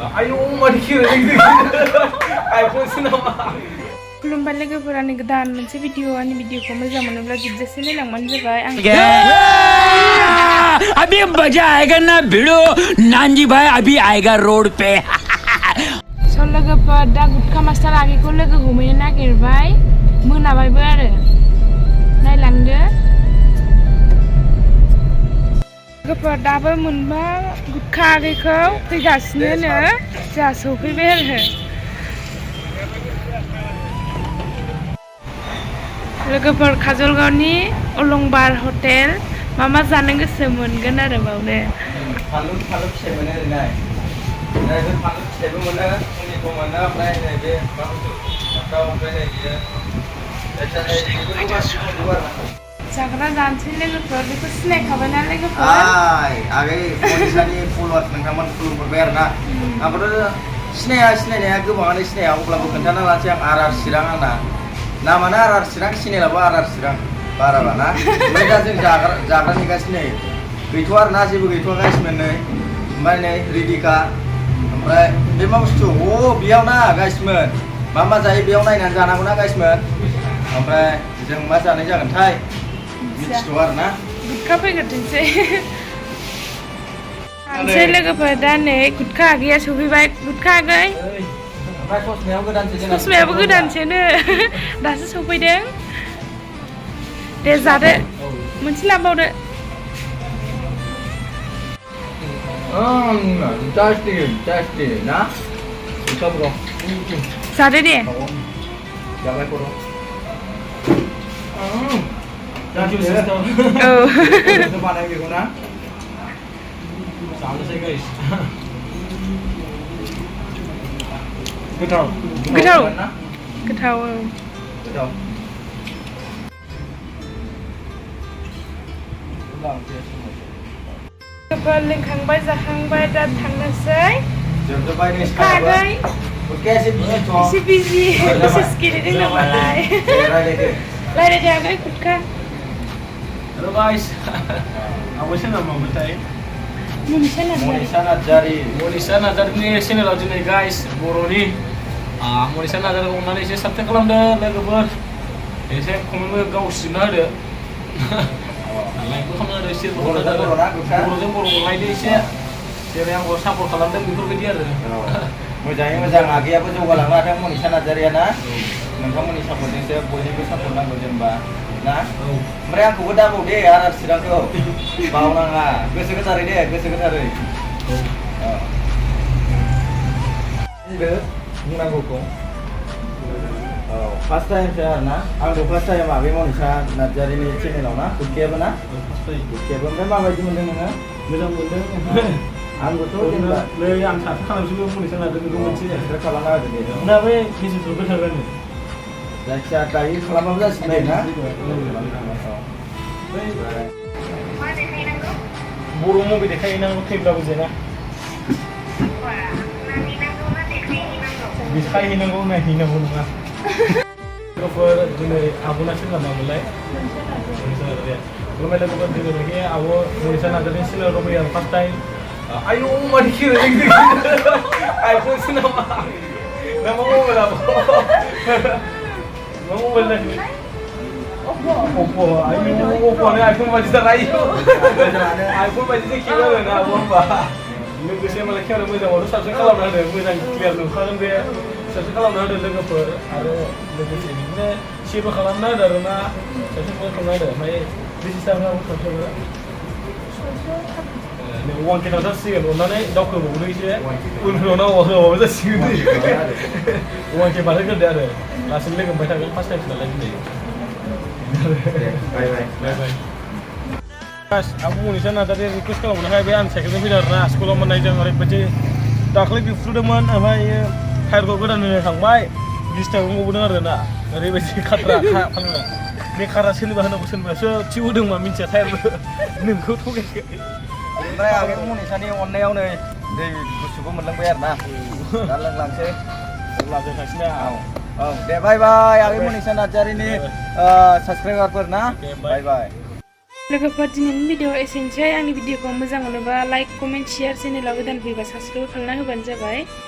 Ayo mari kira iPhone sih nama. Lumban लोगोफोरा नै गोदान मोनसे भिडिअ'नि भिडिअ'खौ मोजां मोनोब्ला गिदिरसे नायलांबानो जाबाय आं अभी मजा आएगा ना भिड़ो नानजी भाई अभी आएगा रोड पे स' लोगोफोर दा गुटखा मास्टार आगेखौ लोगो हमहैनो नागिरबाय मोनाबायबो आरो नायलांदो लोगोफोर दाबो मोनबा गुटखा आगेखौ फैगासिनो जोंहा सौफैबाय आरो लोगोफोर काजलगावनि अलंबार हटेल मा जानो गोसो मोनगोन आरो बावनो फानलु फिथाइ मोनो ओरैनो फानलु फिथाइबो मोनो फुंनिखौ मोनो ओमफ्राय नैबे जाग्रा जानोसै लोगोफोर बेखौ सिनायखाबायना लोगोफोर आगै मनिसानि फल'वार्स नोंथांमोन खुलुमहरबाय आरोना आंबोथ' सिनायनाया गोबाङानो सिनाया अब्लाबो खोन्थाना लानोसै आं आर चिरां आंना नामानो आर चिरां सिनेलाबो आर चिरां बाराबा ना ओमफ्राय दा जों जाग्रा नेगासिनो नै गैथ'आ आरोना जेबो गैथ'आ गाइसमोन नै ओमफ्राय नै रेडिखा ओमफ्राय बे मा बुस्थु बेयाव ना गाइसमोन मा जायो बेयाव नायनानै जानांगौ ना गाइसमोन ओमफ्राय जों मा जानाय जागोनथाय मिथिथ'आ आरोना गुटखा फैग्रोथोंसै सानसे लोगोफोर दा नै गुटखा आगैया सफैबाय गुटखा आगै ससमायाबो गोदानसोनो दासो सफैदों दे जादो मोनसे लाबावदो tasty ना जादो दे जाबाय खर' औ बानाय बेखौ ना जानोसै गाइस गोथाव लोंखांबाय जाखांबाय दा थांनोसै जोबजोब्बाय एसे बिजि मेसेज गेलेदों नामालाय रायलायदो आगै गुटखा हेल' गाइस आंबो सोरनाव मामोनथाय मनिसा नार्जारिनि चेनेलाव दिनै गाइस बर'नि मनिसा नार्जारिखौ अननानै एसे साबस्क्राइब खालामदो लोगोफोर एसे कमेन्टबो गाव सिबना होदो लाइकबो खालामना होदो शेयारबो खालामना होदो बर'जों बर' अनलायदो एसे जेरै आंखौ सापर्ट खालामदों बेफोरबायदि आरो मोजाङै मोजां आगैयाबो जौगालांनो हाथों मनिसा नार्जारिया ना नोंथांमोननि सापर्टजोंसो बयनिबो सापर्ट नांगौ जेनेबा ना ओमफ्राय आंखौबो दाबाव दे आर चिरांखौ बावनाङा गोसो गोथारै दे गोसो गोथारै बुंनांगौखौ फार्स्ट टाइमसो आरोना आंबो फार्स्ट टाइम बे मनिसा नार्जारिनि चेनेलाव ना गुटखायाबो ना गुटखायाबो ओमफ्राय माबायदि मोनदों नोङो मोजां मोनदों आंबोथ' जेनेबा नै आं साबसिन खालामसिगौ मनिसा नार्जारिखौ मोनसे एक्सट्रा खालामना होदो दे दा बै मेसेजखौ गोथारानो जायखिया दायो खालामाबो जासिगोन ना बर' मुभि देखायहैनांगौ थैब्लाबो जेना देखायहैनांगौ नायहैनांगौ नङा लोगोफोर दिनै आब'ना सोरनामामोनलाय मनिसा नार्जारिया खुलुमबाय लोगोफोर दिनै आब' मनिसा नार्जारिनि चेनेलाव दंफैयो आं फार्स्ट टाइम आयौ मारि kira iPhone sih nama mobile apa mobile lagi Oppo Oppo nih iPhone masih terayu iPhone masih kira na apa लोगोसे मालाय खेवना मोजां हरो साबसिन खालामना होदों मोजां क्लियार नुखागोन बे साबसिन खालामना होदों लोगोफोर आरो लोगोसे बिदिनो सेबो खालामना होदों आरोना साबसिन खालामना होदों ओमफ्राय बेसेबां खालामो वान केनाव जासिगोन अननानै दावखोबावदो एसे उनफोराव नांगौबा होआबाबो जासिगोन वान के बानायग्रोदो आरो लासैनो लोगो मोनबाय थागोन फार्स्ट टाइम नालाय दिनै बाय बाय आं मनिसा नार्जारि रिकुवेस्ट खालामनायखाय बे आं साइकेलजों फैदों आरोना स्कुलाव मोननायजों ओरैबायदि दाख्लै बिफ्रुदोंमोन ओमफ्राय टायारखौ गोदान होनो थांबाय 20 थाखा गबोदों आरोना ओरैबायदि खाथ्रा फानग्रा बे खारा सोरनिबा होनांगौ सोरनिबासो थि होदों मा मिन्थिया टायारबो नोंखौ थगायाखै ओमफ्राय आगै मनिसानि अननायाव नै दै गुसुबो मोनलांबाय आरोना दा लोंलांसै अब्ला जों थांसैना औ दे बाय बाय आगै मनिसा नार्जारिनि साबस्क्राइबारफोर ना बाय बाय लोगोफोर दिनैनि भिडिअ एसेनोसै आंनि भिडिअखौ मोजां मोनोबा लाइक कमेन्ट शेयार चेनेलाव गोदान फैबा साबस्क्राइब खालामना होबानो जाबाय।